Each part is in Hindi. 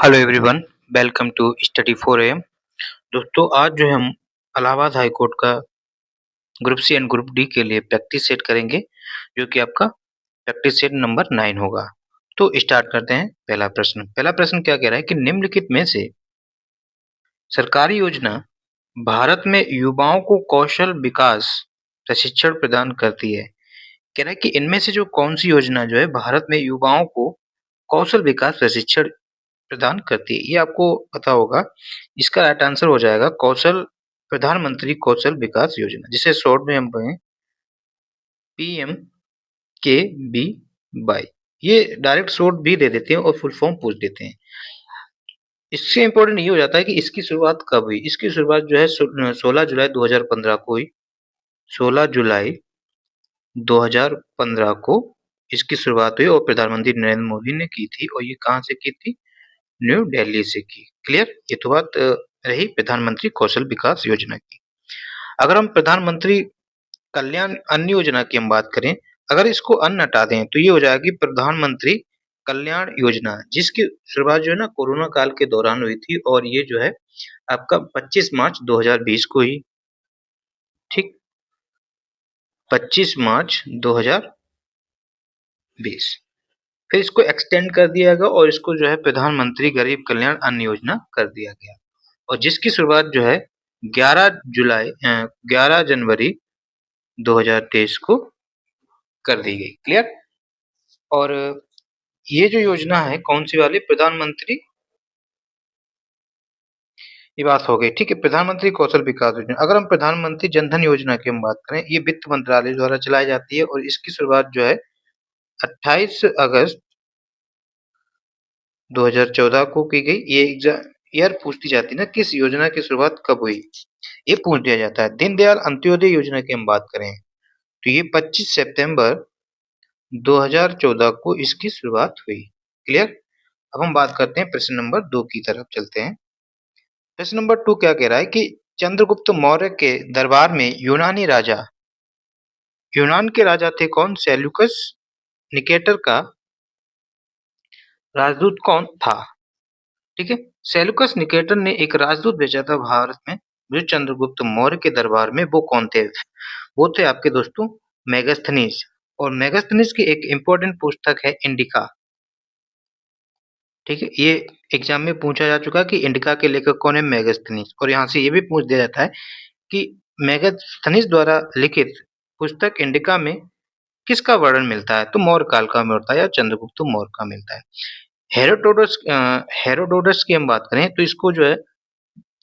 Hello everyone, welcome to study 4 AM। दोस्तों, आज जो है हम इलाहाबाद हाई कोर्ट का group C and group D के लिए प्रैक्टिस सेट करेंगे, जो कि आपका प्रैक्टिस सेट नंबर 9 होगा। तो स्टार्ट करते हैं। पहला प्रश्न क्या कह रहा है कि निम्नलिखित में से सरकारी योजना भारत में युवाओं को कौशल विकास प्रशिक्षण प्रदान करती है। कह रहा है कि इनमें से जो कौन सी योजना जो है भारत में युवाओं को कौशल विकास प्रशिक्षण प्रदान करती है। ये आपको पता होगा। इसका राइट आंसर हो जाएगा प्रधानमंत्री कौशल विकास योजना, जिसे शॉर्ट में हम कहें पीएम के बी वाई। ये डायरेक्ट शॉर्ट भी दे देते हैं और फुल फॉर्म पूछ देते हैं। इससे इम्पोर्टेंट ये हो जाता है कि इसकी शुरुआत कब हुई। इसकी शुरुआत जो है 16 जुलाई 2015 को हुई। 16 जुलाई 2015 को इसकी शुरुआत हुई और प्रधानमंत्री नरेंद्र मोदी ने की थी। और ये कहाँ से की थी? न्यू दिल्ली से की। क्लियर? ये तो बात रही प्रधानमंत्री कौशल विकास योजना की। अगर हम प्रधानमंत्री कल्याण अन्न योजना की हम बात करें, अगर इसको अन्न हटा दें तो ये हो जाएगी प्रधानमंत्री कल्याण योजना, जिसकी शुरुआत जो है ना कोरोना काल के दौरान हुई थी। और ये जो है आपका 25 मार्च 2020 को हुई। ठीक, 25 मार्च 2020। फिर इसको एक्सटेंड कर दिया गया और इसको जो है प्रधानमंत्री गरीब कल्याण अन्न योजना कर दिया गया। और जिसकी शुरुआत जो है 11 जनवरी 2023 को कर दी गई। क्लियर? और ये जो योजना है कौन सी वाली? प्रधानमंत्री, ये बात हो गई। ठीक है, प्रधानमंत्री कौशल विकास योजना। अगर हम प्रधानमंत्री जनधन योजना की हम बात करें, ये वित्त मंत्रालय द्वारा चलाई जाती है और इसकी शुरुआत जो है 28 अगस्त 2014 को की गई। ये ईयर पूछती जाती है ना, किस योजना की शुरुआत कब हुई, ये पूछ दिया जाता है। दीनदयाल अंत्योदय योजना की हम बात करें तो ये 25 सितंबर 2014 को इसकी शुरुआत हुई। क्लियर? अब हम बात करते हैं प्रश्न नंबर 2 की तरफ चलते हैं। प्रश्न नंबर 2 क्या कह रहा है कि चंद्रगुप्त मौर्य के दरबार में यूनान के राजा थे कौन? सेल्यूकस निकेटर का राजदूत कौन था? ठीक है, सेल्यूकस निकेटर ने एक राजदूत भेजा था भारत में, जो चंद्रगुप्त मौर्य के दरबार में। वो कौन थे? वो थे आपके दोस्तों मेगास्थनीज। और मेगास्थनीज की एक इंपॉर्टेंट पुस्तक है इंडिका। ठीक है, ये एग्जाम में पूछा जा चुका है कि इंडिका के लेखक कौन है? मेगास्थनीज। और यहाँ से ये भी पूछ दिया जाता है कि मेगास्थनीज द्वारा लिखित पुस्तक इंडिका में किसका वर्णन मिलता है? तो मौर्य काल का मिलता है या चंद्रगुप्त मौर्य का मिलता है। हेरोडोटस की हम बात करें तो इसको जो है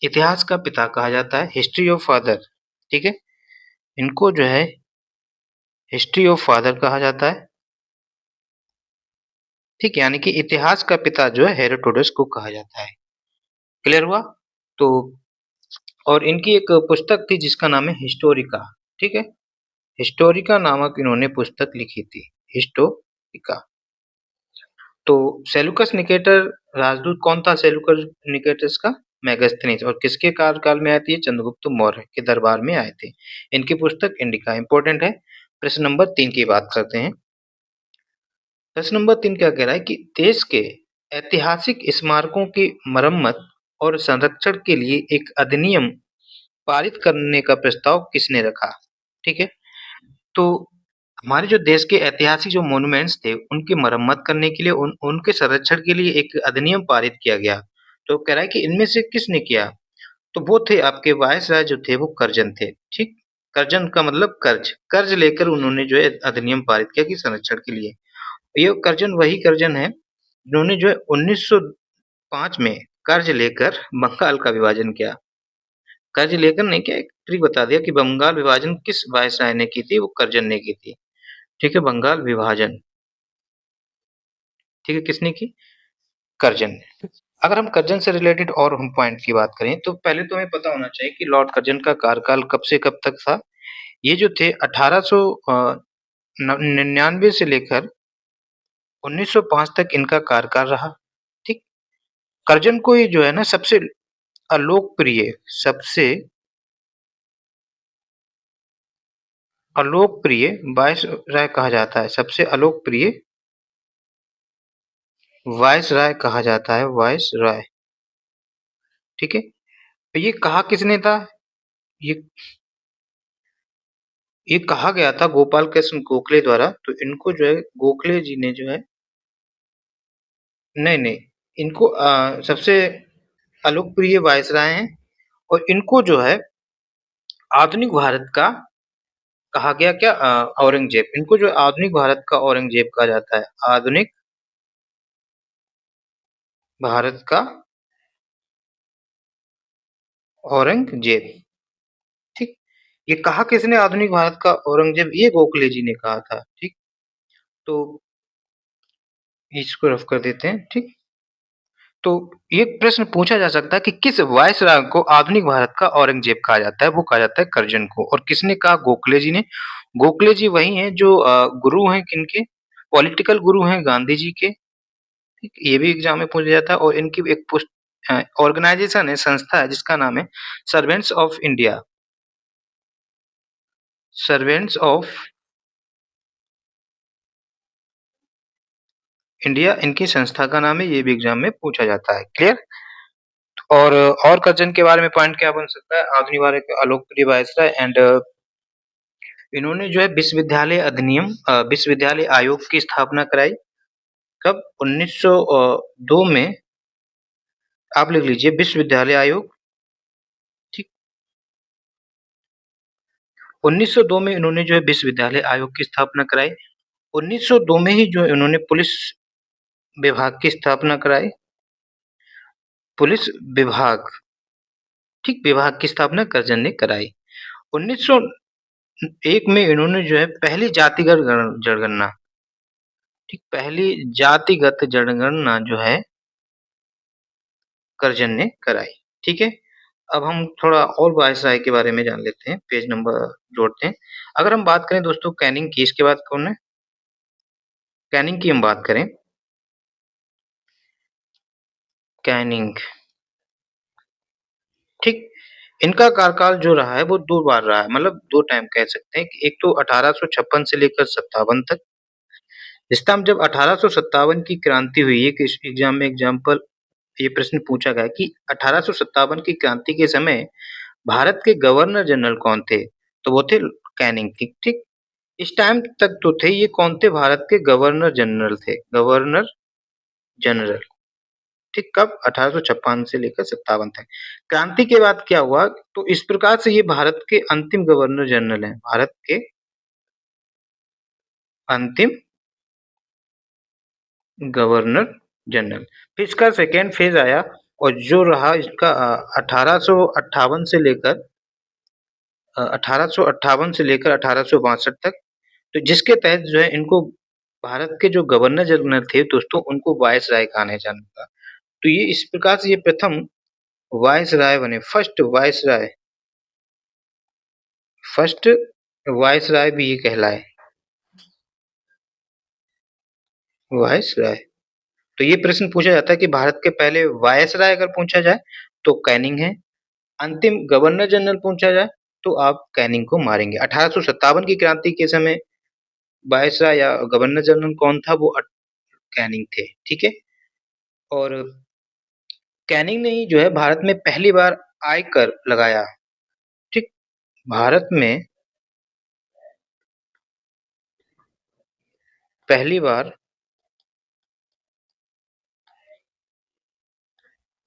इतिहास का पिता कहा जाता है, हिस्ट्री ऑफ फादर। ठीक है, इनको जो है हिस्ट्री ऑफ फादर कहा जाता है। ठीक है, यानी कि इतिहास का पिता जो है हेरोडोटस को कहा जाता है। क्लियर हुआ? तो और इनकी एक पुस्तक थी जिसका नाम है हिस्टोरिका। ठीक है, हिस्टोरिका नामक इन्होंने पुस्तक लिखी थी, हिस्टोरिका। तो सेल्यूकस निकेटर राजदूत कौन था? सेल्यूकस निकेटस का मेगास्थनीज। और किसके कार्यकाल में आए थे? चंद्रगुप्त मौर्य के दरबार में आए थे। इनकी पुस्तक इंडिका इंपॉर्टेंट है। प्रश्न नंबर 3 की बात करते हैं। प्रश्न नंबर 3 क्या कह रहा है कि देश के ऐतिहासिक स्मारकों की मरम्मत और संरक्षण के लिए एक अधिनियम पारित करने का प्रस्ताव किसने रखा? ठीक है, तो हमारे जो देश के ऐतिहासिक जो मॉन्यूमेंट्स थे, उनकी मरम्मत करने के लिए, उनके संरक्षण के लिए एक अधिनियम पारित किया गया। तो कह रहा है कि इनमें से किसने किया? तो वो थे आपके वायसराय जो थे, वो कर्जन थे। ठीक, कर्जन का मतलब कर्ज लेकर उन्होंने जो है अधिनियम पारित किया कि संरक्षण के लिए। ये कर्जन वही कर्जन है जिन्होंने जो है 1905 में कर्ज लेकर बंगाल का विभाजन किया। कर्ज लेकर नहीं किया, एक ट्रिक बता दिया कि बंगाल विभाजन किस वायसराय ने की थी? वो कर्जन ने की थी। ठीक है, बंगाल विभाजन, ठीक है, किसने की? कर्जन ने। अगर हम कर्जन से रिलेटेड और हम पॉइंट की बात करें तो पहले तो हमें पता होना चाहिए कि लॉर्ड कर्जन का कार्यकाल कब से कब तक था। ये जो थे 1899 से लेकर 1905 तक इनका कार्यकाल रहा। ठीक, कर्जन को ही जो है ना अलोकप्रिय सबसे अलोकप्रिय वायसराय कहा जाता है। सबसे अलोकप्रिय वायसराय कहा जाता है, वायसराय। ठीक है? तो ये कहा किसने था? ये ये कहा गया था गोपाल कृष्ण गोखले द्वारा। तो इनको जो है गोखले जी ने जो है, नहीं, नहीं, इनको सबसे अलोकप्रिय वायसराय हैं और इनको जो है आधुनिक भारत का कहा गया क्या, औरंगजेब। इनको जो आधुनिक भारत का औरंगजेब कहा जाता है, आधुनिक भारत का औरंगजेब। ठीक? ये कहा किसने आधुनिक भारत का औरंगजेब? ये गोखले जी ने कहा था। ठीक? तो इसको रफ कर देते हैं। ठीक? तो ये प्रश्न पूछा जा सकता है कि किस वायसराय को आधुनिक भारत का औरंगजेब कहा जाता है? वो कहा जाता है कर्जन को। और किसने कहा? गोखले जी ने। गोखले जी वही हैं जो गुरु हैं किनके? पॉलिटिकल गुरु हैं गांधी जी के। ठीक? ये भी एग्जाम में पूछा जाता है। और इनकी एक ऑर्गेनाइजेशन है, संस्था है जिसका नाम है servants of India. Servants of India इनकी संस्था का नाम है। ये भी एग्जाम में पूछा जाता है। क्लियर? और कर्जन के बारे में पॉइंट क्या बन सकता है? आधुनिक भारत के अलोकप्रिय वायसराय एंड इन्होंने जो है विश्वविद्यालय अधिनियम, विश्वविद्यालय आयोग की स्थापना कराई। कब? 1902 में। आप लिख लीजिए विश्वविद्यालय आयोग। ठीक? 1902 में इन्होंने जो है विश्वविद्यालय आयोग की स्थापना कराई। 1902 में ही जो इन्होंने पुलिस विभाग की स्थापना कराई। पुलिस विभाग, ठीक, विभाग की स्थापना कर्जन ने कराई। 1901 में इन्होंने जो है पहली जातिगत जनगणना, ठीक, पहली जातिगत जनगणना जो है कर्जन ने कराई। ठीक है? अब हम थोड़ा और वायसराय के बारे में जान लेते हैं, पेज नंबर जोड़ते हैं। अगर हम बात करें दोस्तों कैनिंग की, इसके बाद कौन है? कैनिंग की हम बात करें, कैनिंग। ठीक? इनका कार्यकाल जो रहा है वो 2 बार रहा है, मतलब 2 टाइम कह सकते हैं कि एक तो 1856 से लेकर 57 तक। इस टाइम जब 1857 की क्रांति हुई है, किस एग्जाम में एग्जाम्पल ये प्रश्न पूछा गया कि 1857 की क्रांति के समय भारत के गवर्नर जनरल कौन थे? तो वो थे कैनिंग। ठीक? ठीक? इस टाइम तक तो थे, ये कौन थे? भारत के गवर्नर जनरल थे, गवर्नर जनरल। ठीक? कब? 1856 से लेकर 57 तक। क्रांति के बाद क्या हुआ? तो इस प्रकार से ये भारत के अंतिम गवर्नर जनरल हैं, भारत के अंतिम गवर्नर जनरल। फिर इसका सेकेंड फेज आया और जो रहा इसका 1858 से लेकर 1858 से लेकर 1862 तक। तो जिसके तहत जो है इनको भारत के जो गवर्नर जनरल थे दोस्तों, उनको वायसराय कहा जाता था। तो ये इस प्रकार से ये प्रथम वायसराय बने, फर्स्ट वायसराय भी ये कहलाए, वायसराय। तो ये प्रश्न पूछा जाता है कि भारत के पहले वायसराय अगर पूछा जाए तो कैनिंग है, अंतिम गवर्नर जनरल पूछा जाए तो आप कैनिंग को मारेंगे। 1857 की क्रांति के समय वायसराय या गवर्नर जनरल कौन था? वो कैनिंग थे। ठीक है? और कैनिंग ने ही जो है भारत में पहली बार आयकर लगाया। ठीक? भारत में पहली बार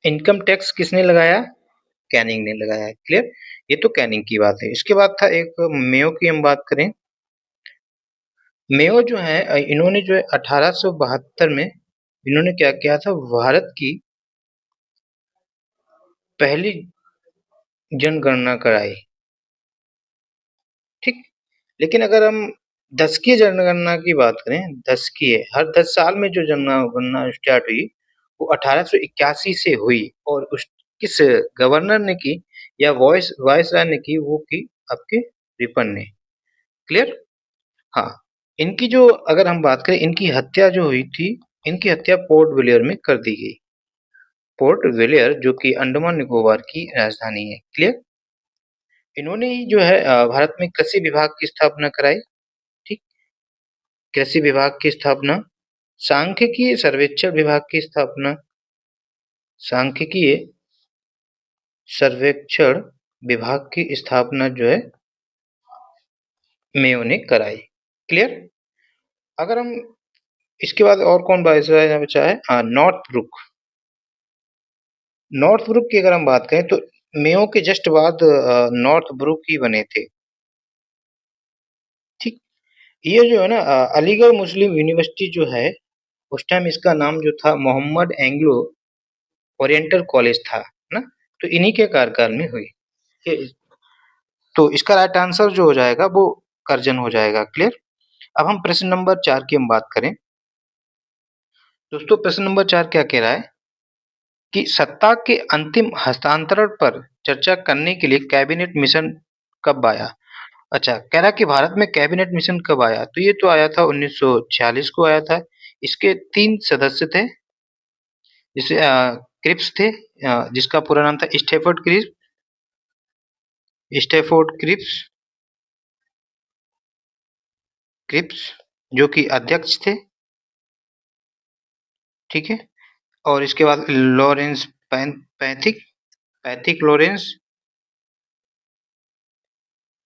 इनकम टैक्स किसने लगाया? कैनिंग ने लगाया है। क्लियर? ये तो कैनिंग की बात है। इसके बाद था एक मेयो की हम बात करें। मेयो जो है इन्होंने जो है 1872 में इन्होंने क्या किया था? भारत की पहली जनगणना कराई। ठीक? लेकिन अगर हम दशकीय जनगणना की बात करें, दशकीय हर 10 साल में जो जनगणना स्टार्ट हुई वो 1881 से हुई। और उस किस गवर्नर ने की या वायसराय ने की? वो की आपके रिपन ने। क्लियर? हाँ। इनकी जो अगर हम बात करें, इनकी हत्या जो हुई थी, इनकी हत्या पोर्ट ब्लेयर में कर दी गई। पोर्ट ब्लेयर जो कि अंडमान निकोबार की राजधानी है। क्लियर? इन्होंने ही जो है भारत में कृषि विभाग की स्थापना कराई। ठीक? कृषि विभाग की स्थापना सांख्यिकीय सर्वेक्षण विभाग की स्थापना सांख्यिकीय सर्वेक्षण विभाग की स्थापना जो है मेयो ने कराई। क्लियर। अगर हम इसके बाद और कौन वायसराय बचा है, नॉर्थब्रुक। नॉर्थब्रुक की अगर हम बात करें तो मेयो के जस्ट बाद नॉर्थब्रुक ही बने थे। ठीक। ये जो है ना अलीगढ़ मुस्लिम यूनिवर्सिटी जो है, उस टाइम इसका नाम जो था मोहम्मद एंग्लो ओरिएंटल कॉलेज था ना, तो इन्हीं के कार्यकाल में हुई। तो इसका राइट आंसर जो हो जाएगा वो करजन हो जाएगा। क्लियर। अब हम प्रश्न नंबर 4 की हम बात करें। दोस्तों प्रश्न नंबर 4 क्या कह रहा है कि सत्ता के अंतिम हस्तांतरण पर चर्चा करने के लिए कैबिनेट मिशन कब आया। अच्छा, कह रहा है कि भारत में कैबिनेट मिशन कब आया, तो ये तो आया था 1946 को आया था। इसके 3 सदस्य थे, जिसे क्रिप्स थे, जिसका पूरा नाम था स्टेफोर्ड क्रिप्स क्रिप्स, जो कि अध्यक्ष थे। ठीक है। और इसके बाद Lawrence Pethick Pethick Lawrence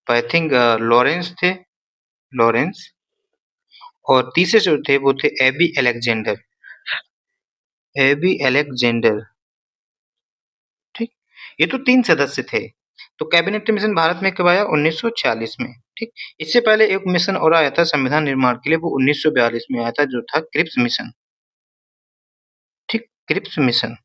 Pethick Lawrence थे, लॉरेंस। और तीसरे जो थे वो थे एबी अलेक्जेंडर। ठीक। ये तो 3 सदस्य थे। तो कैबिनेट मिशन भारत में कब आया, 1946 में। ठीक। इससे पहले एक मिशन और आया था संविधान निर्माण के लिए, वो 1942 में आया था, जो था क्रिप्स मिशन। ठीक, क्रिप्स मिशन।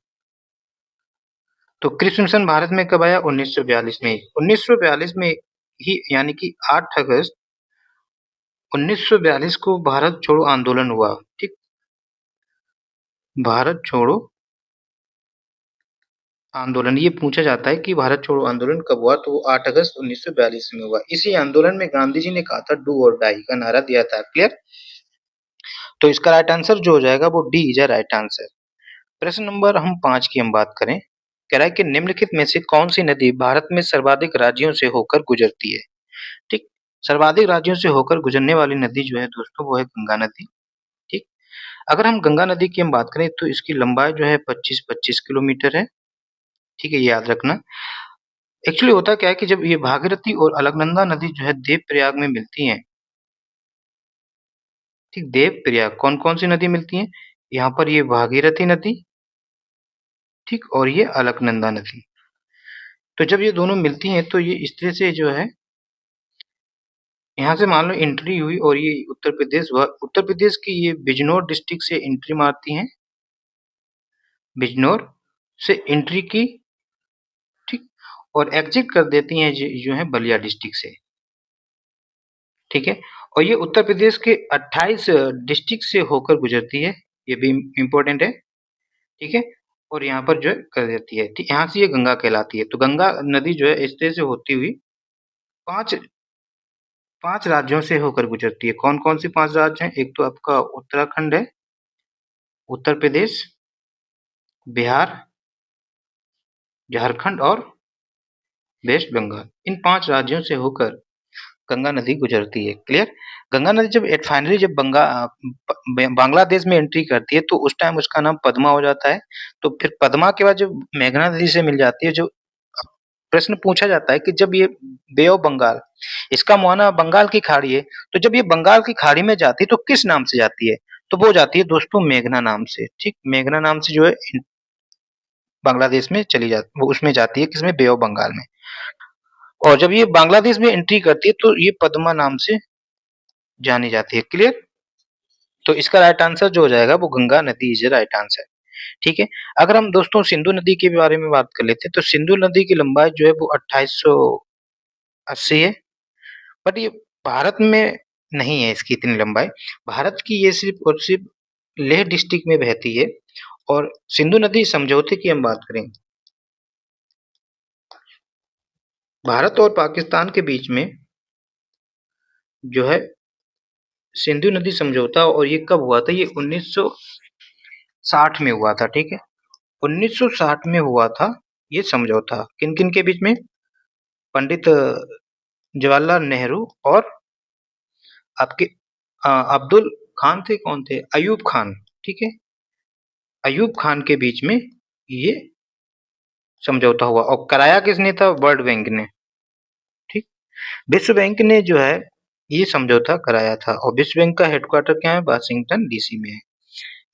तो क्रिप्स मिशन भारत में कब आया, 1942 में। 1942 में ही, यानी कि 8 अगस्त 1942 को भारत छोड़ो आंदोलन हुआ। ठीक। भारत छोड़ो आंदोलन, ये पूछा जाता है कि भारत छोड़ो आंदोलन कब हुआ, तो वो 8 अगस्त 1942 में हुआ। इसी आंदोलन में गांधी जी ने कहा था डू और डाई का नारा दिया था। क्लियर। तो इसका राइट आंसर जो हो जाएगा वो D is a right answer. प्रश्न नंबर हम 5 की हम बात करें। कह रहा है कि निम्नलिखित में से कौन सी नदी भारत में सर्वाधिक राज्यों से होकर गुजरती है। ठीक। सर्वाधिक राज्यों से होकर गुजरने वाली नदी जो है दोस्तों, वो है गंगा नदी। ठीक। अगर हम गंगा नदी की हम बात करें तो इसकी लंबाई जो है 25-25 किलोमीटर है। ठीक है, ये याद रखना। एक्चुअली होता क्या है कि जब ये भागीरथी और अलकनंदा नदी जो है देवप्रयाग में मिलती हैं। ठीक, देवप्रयाग कौन कौन सी नदी मिलती हैं, यहाँ पर ये भागीरथी नदी, ठीक, और ये अलकनंदा नदी। तो जब ये दोनों मिलती हैं तो ये इस तरह से जो है, यहाँ से मान लो एंट्री हुई और ये उत्तर प्रदेश हुआ। उत्तर प्रदेश की ये बिजनौर डिस्ट्रिक्ट से एंट्री मारती हैं, बिजनौर से एंट्री की। ठीक। और एग्जिट कर देती हैं जो है बलिया डिस्ट्रिक्ट से। ठीक है। और ये उत्तर प्रदेश के 28 डिस्ट्रिक्ट से होकर गुजरती है, ये भी इम्पोर्टेंट है। ठीक है। और यहाँ पर जो है कर देती है। ठीक, यहाँ से ये गंगा कहलाती है। तो गंगा नदी जो है इस तरह से होती हुई पांच पांच राज्यों से होकर गुजरती है। कौन कौन से 5 राज्य हैं, एक तो आपका उत्तराखंड है, उत्तर प्रदेश, बिहार, झारखंड और वेस्ट बंगाल। इन 5 राज्यों से होकर गंगा नदी गुजरती है। क्लियर। गंगा नदी जब फाइनली जब बांग्लादेश में एंट्री करती है तो उस टाइम उसका नाम पद्मा हो जाता है। तो फिर पद्मा के बाद जब मेघना नदी से मिल जाती है, जो प्रश्न पूछा जाता है कि जब ये बे ऑफ बंगाल, इसका मुहाना बंगाल की खाड़ी है, तो जब ये बंगाल की खाड़ी में जाती है तो किस नाम से जाती है, तो वो जाती है दोस्तों मेघना नाम से। ठीक, मेघना नाम से जो है बांग्लादेश में चली जाती, वो उसमें जाती है, किसमें, बे ऑफ बंगाल में। और जब ये बांग्लादेश में एंट्री करती है तो ये पद्मा नाम से जानी जाती है। क्लियर। तो इसका राइट आंसर जो हो जाएगा वो गंगा नदी इज राइट आंसर। ठीक है। अगर हम दोस्तों सिंधु नदी के बारे में बात कर लेते हैं तो सिंधु नदी की लंबाई जो है वो 2880 है। बट ये भारत में नहीं है इसकी इतनी लंबाई। भारत की ये सिर्फ और सिर्फ लेह डिस्ट्रिक्ट में बहती है। और सिंधु नदी समझौते की हम बात करें, भारत और पाकिस्तान के बीच में जो है सिंधु नदी समझौता, और ये कब हुआ था, ये 1960 में हुआ था। ठीक है, 1960 में हुआ था ये समझौता। किन किन के बीच में, पंडित जवाहरलाल नेहरू और आपके अब्दुल खान थे, कौन थे? अयूब खान, ठीक है? अयूब खान के बीच में ये समझौता हुआ और कराया किसने था? वर्ल्ड बैंक ने, ठीक? विश्व बैंक ने जो है ये समझौता कराया था और विश्व बैंक का हेडक्वार्टर क्या है? वाशिंगटन डीसी में है।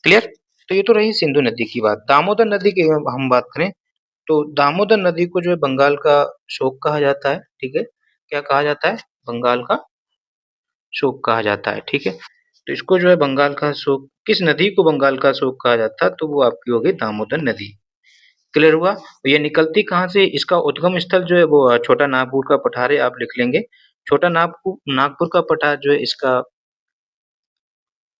क्लियर? तो ये तो रही सिंधु नदी की बात। दामोदर नदी की हम बात करें तो दामोदर नदी को जो है बंगाल का शोक कहा जाता है, ठीक है? क्या कहा जाता है? बंगाल का शोक कहा जाता है, ठीक है? तो इसको जो है बंगाल का शोक, किस नदी को बंगाल का शोक कहा जाता है? तो वो आपकी हो गई दामोदर नदी। क्लियर हुआ? तो ये निकलती कहाँ से? इसका उद्गम स्थल जो है वो छोटा नागपुर का पठार है, आप लिख लेंगे। छोटा नागपुर नागपुर का पठार जो है इसका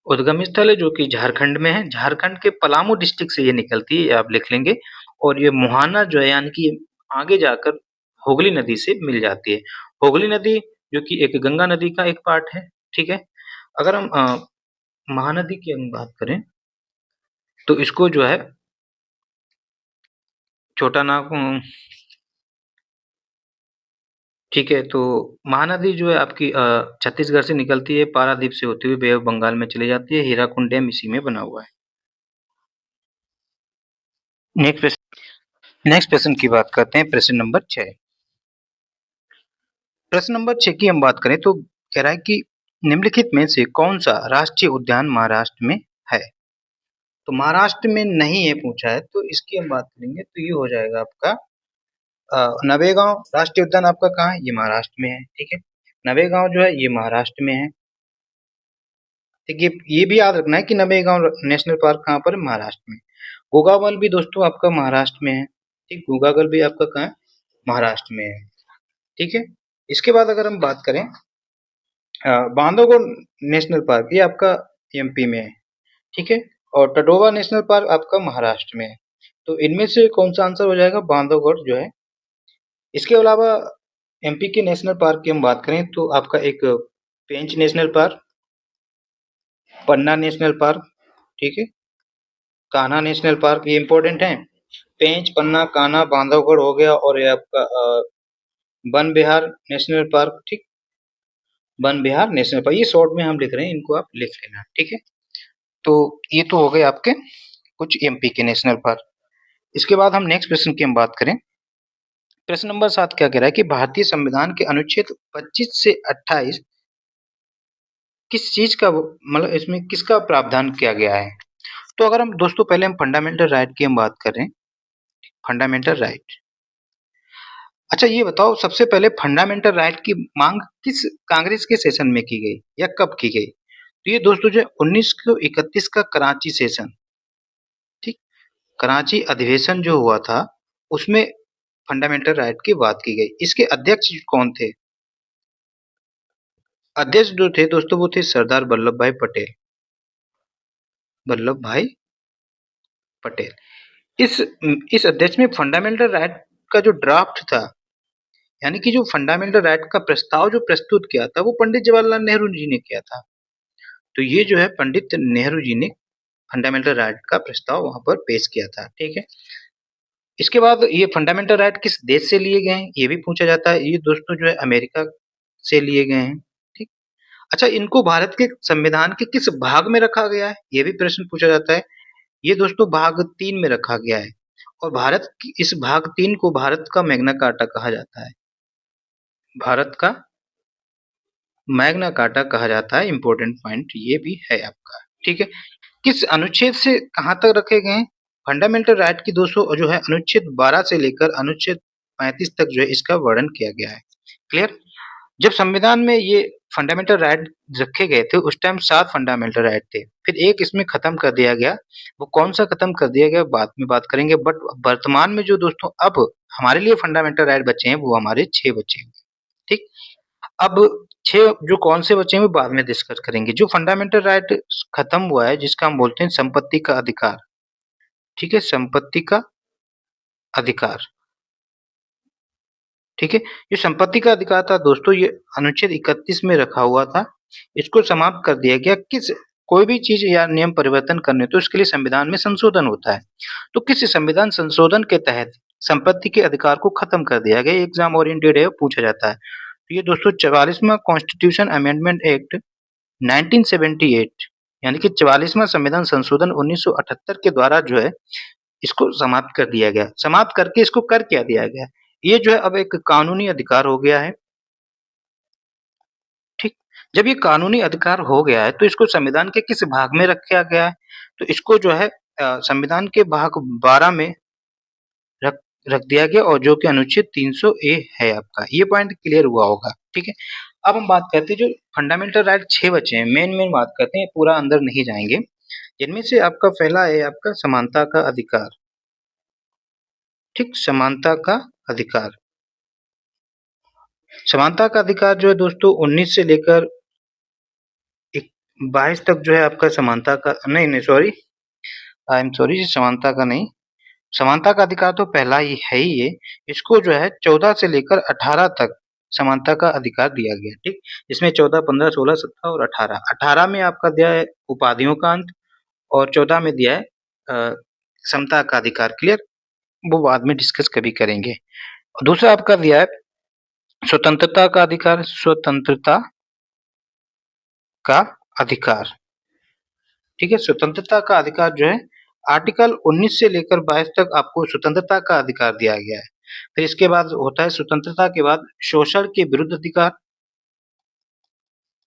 उद्गम स्थल है जो कि झारखंड में है। झारखंड के पलामू डिस्ट्रिक्ट से ये निकलती है, आप लिख लेंगे। और ये मुहाना जो है यानी कि आगे जाकर हुगली नदी से मिल जाती है। हुगली नदी जो कि एक गंगा नदी का एक पार्ट है, ठीक है? अगर हम महानदी की हम बात करें तो इसको जो है छोटा नाग ठीक है, तो महानदी जो है आपकी छत्तीसगढ़ से निकलती है, पारादीप से होती हुई बे ऑफ बंगाल में चली जाती है। हीराकुंड डैम इसी में बना हुआ है। नेक्स्ट प्रश्न की बात करते हैं, प्रश्न नंबर 6। प्रश्न नंबर 6 की हम बात करें तो कह रहा है कि निम्नलिखित में से कौन सा राष्ट्रीय उद्यान महाराष्ट्र में है? तो महाराष्ट्र में नहीं है पूछा है, तो इसकी हम बात करेंगे तो ये हो जाएगा आपका नवेगांव राष्ट्रीय उद्यान आपका कहाँ है? ये महाराष्ट्र में है, ठीक है? नवेगांव जो है ये महाराष्ट्र में है। ठीक है, ये भी याद रखना है कि नवेगांव नेशनल पार्क कहाँ पर है? महाराष्ट्र में। गोगावल भी दोस्तों आपका महाराष्ट्र में है, ठीक? गोगावल भी आपका कहाँ है? महाराष्ट्र में है, ठीक है? इसके बाद अगर हम बात करें बांधवगढ़ नेशनल पार्क, ये आपका एमपी में है, ठीक है? और टडोवा नेशनल पार्क आपका महाराष्ट्र में है। तो इनमें से कौन सा आंसर हो जाएगा? बांधवगढ़ जो है। इसके अलावा एमपी के नेशनल पार्क की हम बात करें तो आपका एक पेंच नेशनल पार्क, पन्ना नेशनल पार्क, ठीक है? कान्हा नेशनल पार्क, ये इंपॉर्टेंट है। पेंच, पन्ना, कान्हा, बांधवगढ़ हो गया और ये आपका वन विहार नेशनल पार्क, ठीक? वन विहार नेशनल पार्क, ये शॉर्ट में हम लिख रहे हैं, इनको आप लिख लेना, ठीक है? तो ये तो हो गए आपके कुछ एमपी के नेशनल पार्क। इसके बाद हम नेक्स्ट प्रश्न की हम बात करें। प्रश्न नंबर 7 क्या कह रहा है कि भारतीय संविधान के अनुच्छेद 25 से 28 किस चीज का मतलब इसमें किसका प्रावधान किया गया है? तो अगर हम दोस्तों पहले हम फंडामेंटल राइट की हम बात कर रहे हैं, फंडामेंटल राइट। अच्छा ये बताओ सबसे पहले फंडामेंटल राइट की मांग किस कांग्रेस के सेशन में की गई या कब की गई? तो ये दोस्तों जो है 1931 का कराची सेशन, ठीक? कराची अधिवेशन जो हुआ था उसमें फंडामेंटल राइट की बात की गई। इसके अध्यक्ष कौन थे? अध्यक्ष जो थे दोस्तों वो थे सरदार वल्लभ भाई पटेल, वल्लभ भाई पटेल। इस अध्यक्ष में फंडामेंटल राइट का जो ड्राफ्ट था यानी कि जो फंडामेंटल राइट का प्रस्ताव जो प्रस्तुत किया था वो पंडित जवाहरलाल नेहरू जी ने किया था। तो ये जो है पंडित नेहरू जी ने फंडामेंटल राइट का प्रस्ताव वहां पर पेश किया था, ठीक है? इसके बाद ये फंडामेंटल राइट किस देश से लिए गए हैं ये भी पूछा जाता है। ये दोस्तों जो है अमेरिका से लिए गए हैं, ठीक? अच्छा इनको भारत के संविधान के किस भाग में रखा गया है ये भी प्रश्न पूछा जाता है। ये दोस्तों भाग 3 में रखा गया है और भारत की इस भाग 3 को भारत का मैग्ना कार्टा कहा जाता है। भारत का मैग्ना कार्टा कहा जाता है, इंपॉर्टेंट पॉइंट ये भी है आपका, ठीक है? किस अनुच्छेद से कहाँ तक रखे गए हैं? फंडामेंटल राइट की दोस्तों जो है अनुच्छेद 12 से लेकर अनुच्छेद 35 तक जो है इसका वर्णन किया गया है। क्लियर? जब संविधान में ये फंडामेंटल राइट रखे गए थे उस टाइम 7 फंडामेंटल राइट थे, फिर एक इसमें खत्म कर दिया गया। वो कौन सा खत्म कर दिया गया बाद में बात करेंगे, बट वर्तमान में जो दोस्तों अब हमारे लिए फंडामेंटल राइट बचे हैं वो हमारे 6 बचे हैं, ठीक? अब 6 जो कौन से बचे हैं वो बाद में डिस्कस करेंगे। जो फंडामेंटल राइट खत्म हुआ है जिसका हम बोलते हैं संपत्ति का अधिकार, ठीक है? संपत्ति का अधिकार, ठीक है? ये संपत्ति का अधिकार था दोस्तों ये अनुच्छेद 31 में रखा हुआ था। इसको समाप्त कर दिया गया। किस कोई भी चीज या नियम परिवर्तन करने तो इसके लिए संविधान में संशोधन होता है। तो किस संविधान संशोधन के तहत संपत्ति के अधिकार को खत्म कर दिया गया? एग्जाम ओरिएंटेड है, पूछा जाता है। तो ये दोस्तों 44वां कॉन्स्टिट्यूशन अमेंडमेंट एक्ट 1978 यानी कि 44वां संविधान संशोधन 1978 के द्वारा जो है इसको समाप्त कर दिया गया। समाप्त करके इसको कर क्या दिया गया? ये जो है अब एक कानूनी अधिकार हो गया है। ठीक? जब ये कानूनी अधिकार हो गया है, तो इसको संविधान के किस भाग में रखा गया है? तो इसको जो है संविधान के भाग 12 में रख रख दिया गया और जो कि अनुच्छेद 300 ए है आपका। ये पॉइंट क्लियर हुआ होगा, ठीक है? अब हम बात करते हैं जो फंडामेंटल राइट 6 बचे हैं, मेन बात करते हैं, पूरा अंदर नहीं जाएँगे। जिनमें से आपका पहला है आपका समानता का अधिकार। ठीक? समानता का अधिकार। समानता का अधिकार जो है दोस्तों 19 से लेकर 22 तक जो है आपका समानता का नहीं सॉरी, आई एम सॉरी, समानता का नहीं, समानता का अधिकार तो पहला ही है ही ये। इसको जो है 14 से लेकर 18 तक समानता का अधिकार दिया गया, ठीक? इसमें 14, 15, 16, 17 और 18। 18 में आपका दिया है उपाधियों का अंत और 14 में दिया है समता का अधिकार। क्लियर? वो बाद में डिस्कस कभी करेंगे। दूसरा आपका दिया है स्वतंत्रता का अधिकार। स्वतंत्रता का अधिकार, ठीक है? स्वतंत्रता का अधिकार जो है आर्टिकल 19 से लेकर 22 तक आपको स्वतंत्रता का अधिकार दिया गया है। फिर इसके बाद होता है स्वतंत्रता के बाद शोषण के विरुद्ध अधिकार।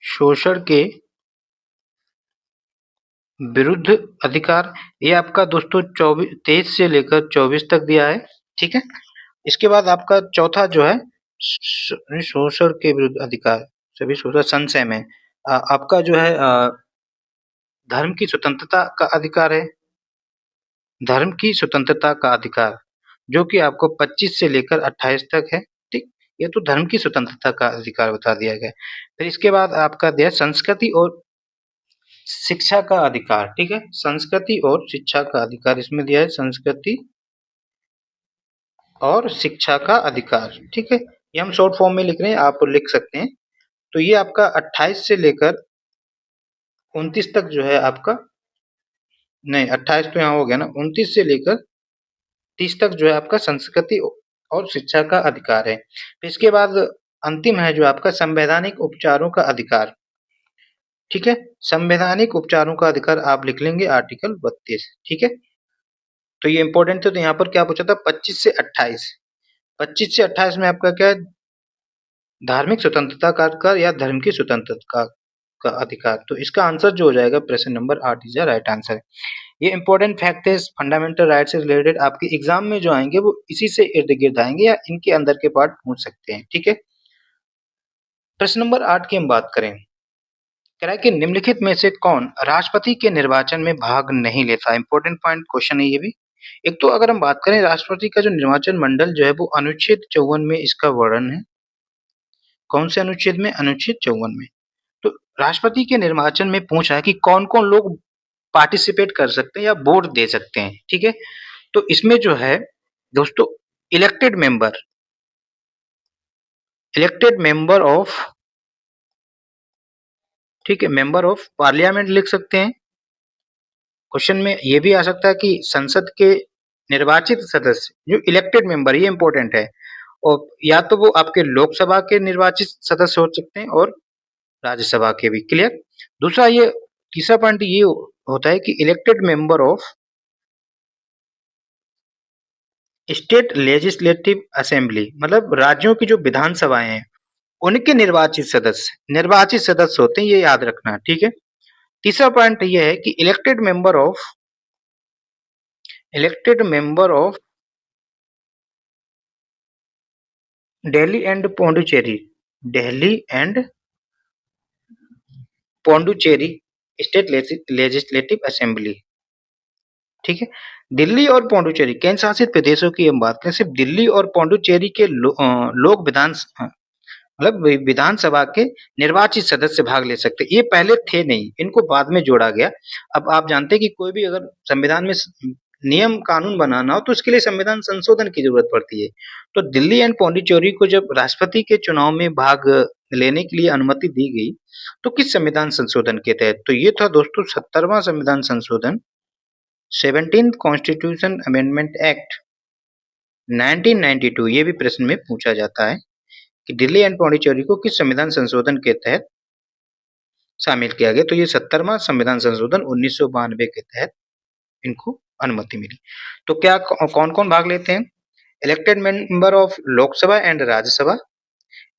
शोषण के विरुद्ध अधिकार, ये आपका दोस्तों 23 से लेकर 24 तक दिया है, ठीक है? इसके बाद आपका चौथा जो है शोषण के विरुद्ध अधिकार, सभी शोषण संशय में आपका जो है धर्म की स्वतंत्रता का अधिकार है। धर्म की स्वतंत्रता का अधिकार, जो कि आपको 25 से लेकर 28 तक है, ठीक? ये तो धर्म की स्वतंत्रता का अधिकार बता दिया गया। फिर इसके बाद आपका दिया संस्कृति और शिक्षा का अधिकार, ठीक है? संस्कृति और शिक्षा का अधिकार इसमें दिया है, संस्कृति और शिक्षा का अधिकार, ठीक है? ये हम शॉर्ट फॉर्म में लिख रहे हैं, आप लिख सकते हैं। तो ये आपका 28 से लेकर 29 तक जो है आपका, नहीं 28 तो यहाँ हो गया ना, 29 से लेकर 30 तक जो है आपका संस्कृति और शिक्षा का अधिकार है। फिर इसके बाद अंतिम है जो आपका संवैधानिक उपचारों का अधिकार, ठीक है? संवैधानिक उपचारों का अधिकार आप लिख लेंगे आर्टिकल 32, ठीक है? तो ये इंपॉर्टेंट थे, तो यहाँ पर क्या पूछा था 25 से 28। 25 से 28 में आपका क्या है? धार्मिक स्वतंत्रता का अधिकार या धर्म की स्वतंत्रता का अधिकार। तो इसका आंसर जो हो जाएगा प्रश्न number 8 is the right answer. ये इंपॉर्टेंट फैक्ट है फंडामेंटल राइट से रिलेटेड, आपके एग्जाम में जो आएंगे वो इसी से इर्द गिर्द आएंगे या इनके अंदर के पार्ट पूछ सकते हैं, ठीक है? प्रश्न नंबर 8 की हम बात करें, कह रहा है कि निम्नलिखित में से कौन राष्ट्रपति के निर्वाचन में भाग नहीं लेता? इंपॉर्टेंट पॉइंट क्वेश्चन है ये भी। एक तो अगर हम बात करें राष्ट्रपति का जो निर्वाचन मंडल जो है वो अनुच्छेद 54 में इसका वर्णन है। कौन से अनुच्छेद में? अनुच्छेद 54 में। तो राष्ट्रपति के निर्वाचन में पूछा है कि कौन-कौन लोग पार्टिसिपेट कर सकते हैं या वोट दे सकते हैं, ठीक है? तो इसमें जो है दोस्तों इलेक्टेड मेंबर ऑफ, ठीक है, मेंबर ऑफ पार्लियामेंट लिख सकते हैं। क्वेश्चन में ये भी आ सकता है कि संसद के निर्वाचित सदस्य जो इलेक्टेड मेंबर, ये इंपॉर्टेंट है, और या तो वो आपके लोकसभा के निर्वाचित सदस्य हो सकते हैं और राज्यसभा के भी। क्लियर? दूसरा ये तीसरा पॉइंट ये होता है कि elected member of state legislative assembly, मतलब राज्यों की जो विधानसभाएं हैं उनके निर्वाचित सदस्य होते हैं, ये याद रखना, ठीक है? तीसरा पॉइंट ये है कि elected member of Delhi and Pondicherry, Delhi and Pondicherry state legislative assembly, ठीक है? दिल्ली और पौंडुचेरी केंद्र शासित प्रदेशों की हम बात करें, सिर्फ दिल्ली और पौंडुचेरी के लोक मतलब विधानसभा के निर्वाचित सदस्य भाग ले सकते। ये पहले थे नहीं, इनको बाद में जोड़ा गया। अब आप जानते हैं कि कोई भी अगर संविधान में नियम कानून बनाना हो तो उसके लिए संविधान संशोधन की जरूरत पड़ती है। तो दिल्ली एंड पौंडुचेरी को जब राष्ट्रपति के चुनाव में भाग लेने के लिए अनुमति दी गई तो किस संविधान संशोधन के तहत? तो ये था दोस्तों 70वां संविधान संशोधन, 17th कॉन्स्टिट्यूशन अमेंडमेंट एक्ट 1992। ये भी प्रश्न में पूछा जाता है कि दिल्ली एंड पौंडीचेरी को किस संविधान संशोधन के तहत शामिल किया गया। तो ये 70वां संविधान संशोधन 1992 के तहत इनको अनुमति मिली। तो क्या कौन-कौन भाग लेते हैं? Elected member of Lok Sabha and Rajya Sabha,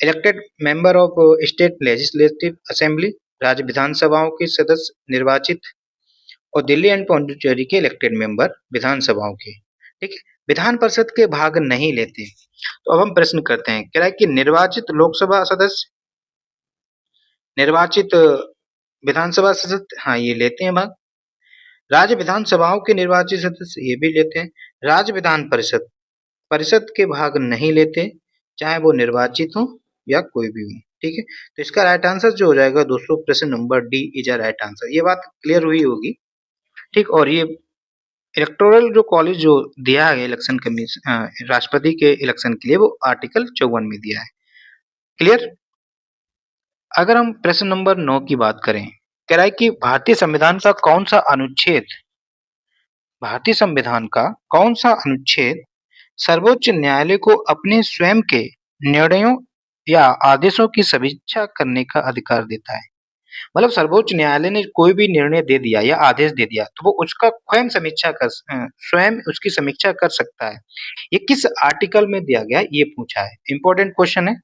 elected member of state legislative assembly, राज्य विधानसभाओं के सदस्य निर्वाचित, और दिल्ली एंड पौंडीचेरी के इलेक्टेड मेंबर विधानसभाओं के, ठीक है, विधान परिषद के भाग नहीं लेते। तो अब हम प्रश्न करते हैं, कह रहा है कि निर्वाचित लोकसभा सदस्य, निर्वाचित विधानसभा सदस्य, हाँ ये लेते हैं भाग। राज्य विधानसभाओं के निर्वाचित सदस्य ये भी लेते हैं। राज्य विधान परिषद, परिषद के भाग नहीं लेते, चाहे वो निर्वाचित हो या कोई भी हो, ठीक है। तो इसका राइट आंसर जो हो जाएगा दोस्तों, प्रश्न number D is a right answer. ये बात क्लियर हुई होगी, ठीक। और ये इलेक्टोरल जो कॉलेज जो दिया है इलेक्शन कमीशन राष्ट्रपति के इलेक्शन के लिए, वो आर्टिकल 54 में दिया है। क्लियर। अगर हम प्रश्न नंबर 9 की बात करें, कह रहा है कि भारतीय संविधान का कौन सा अनुच्छेद, भारतीय संविधान का कौन सा अनुच्छेद सर्वोच्च न्यायालय को अपने स्वयं के निर्णयों या आदेशों की समीक्षा करने का अधिकार देता है। मतलब सर्वोच्च न्यायालय ने कोई भी निर्णय दे दिया या आदेश दे दिया, तो वो उसका स्वयं उसकी समीक्षा कर सकता है। ये किस आर्टिकल में दिया गया है, ये पूछा है। इंपॉर्टेंट क्वेश्चन है,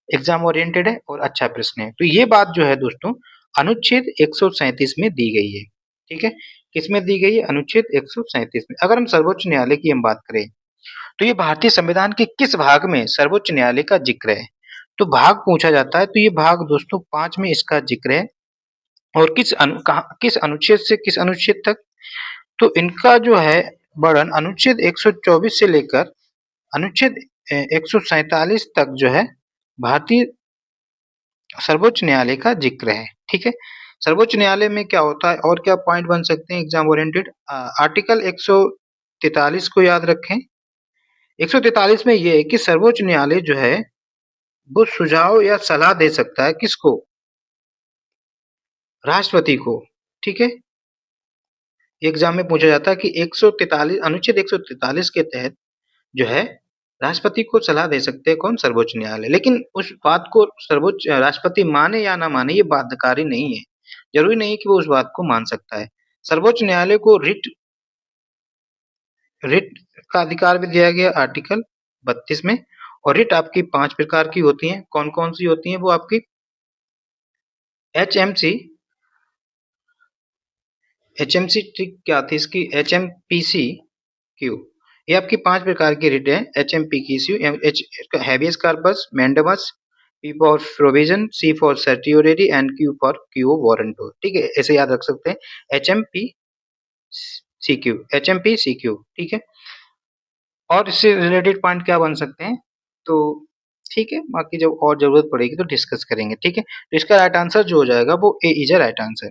एग्जाम ओरिएंटेड है और अच्छा प्रश्न है। तो ये बात जो है दोस्तों, अनुच्छेद 137 में दी गई है, ठीक है। किसमें दी गई है? अनुच्छेद 137 में। अगर हम सर्वोच्च न्यायालय की हम बात करें, तो ये भारतीय संविधान के किस भाग में सर्वोच्च न्यायालय का जिक्र है? तो भाग पूछा जाता है, तो ये भाग दोस्तों 5 में इसका जिक्र है। और किस अनुच्छेद से किस अनुच्छेद तक? तो इनका जो है वर्णन अनुच्छेद 124 से लेकर अनुच्छेद 147 तक जो है भारतीय सर्वोच्च न्यायालय का जिक्र है, ठीक है। सर्वोच्च न्यायालय में क्या होता है और क्या पॉइंट बन सकते हैं एग्जाम ओरिएंटेड? आर्टिकल 143 को याद रखें। 143 में ये है कि सर्वोच्च न्यायालय जो है वो सुझाव या सलाह दे सकता है, किसको? राष्ट्रपति को, ठीक है। एग्जाम में पूछा जाता है कि 143 अनुच्छेद 143 के तहत जो है राष्ट्रपति को सलाह दे सकते हैं कौन? सर्वोच्च न्यायालय। लेकिन उस बात को सर्वोच्च राष्ट्रपति माने या ना माने ये बाध्यकारी नहीं है, जरूरी नहीं कि वो उस बात को मान सकता है। सर्वोच्च न्यायालय को रिट रिट का अधिकार भी दिया गया आर्टिकल 32 में। और रिट आपकी 5 प्रकार की होती हैं। कौन कौन सी होती हैं? वो आपकी एचएमसी, एचएमसी क्या थी इसकी? एचएमपीसी क्यू, ये आपकी 5 प्रकार की रिट है। HMPQ, H habeas corpus, mandamus, P for provision, C for certiorari and Q for quo warranto, ठीक है। ऐसे याद रख सकते हैं, एचएमपी सीक्यू, ठीक है। और इससे रिलेटेड पॉइंट क्या बन सकते हैं, तो ठीक है, बाकी जब और जरूरत पड़ेगी तो डिस्कस करेंगे, ठीक है। तो इसका राइट आंसर जो हो जाएगा वो ए इज अ राइट आंसर।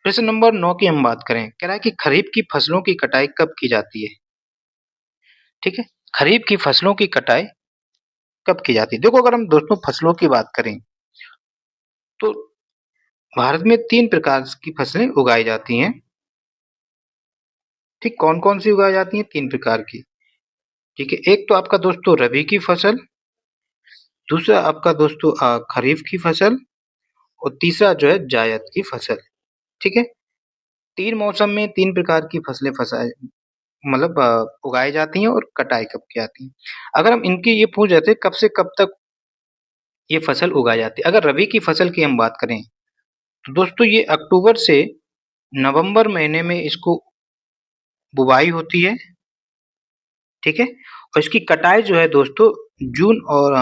प्रश्न नंबर 9 की हम बात करें, कह रहा है कि खरीफ की फसलों की कटाई कब की जाती है, ठीक है। खरीफ की फसलों की कटाई कब की जाती है? देखो, अगर हम दोस्तों फसलों की बात करें तो भारत में 3 प्रकार की फसलें उगाई जाती हैं, ठीक। कौन-कौन सी उगाई जाती हैं? 3 प्रकार की, ठीक है। एक तो आपका दोस्तों रबी की फसल, दूसरा आपका दोस्तों खरीफ की फसल, और तीसरा जो है जायद की फसल, ठीक है। 3 मौसम में 3 प्रकार की फसलें मतलब उगाई जाती हैं और कटाई कब की जाती है। अगर हम इनकी ये पूछ रहे थे कब से कब तक ये फसल उगाई जाती है। अगर रबी की फसल की हम बात करें तो दोस्तों ये अक्टूबर से नवंबर महीने में इसको बुवाई होती है, ठीक है। और इसकी कटाई जो है दोस्तों जून और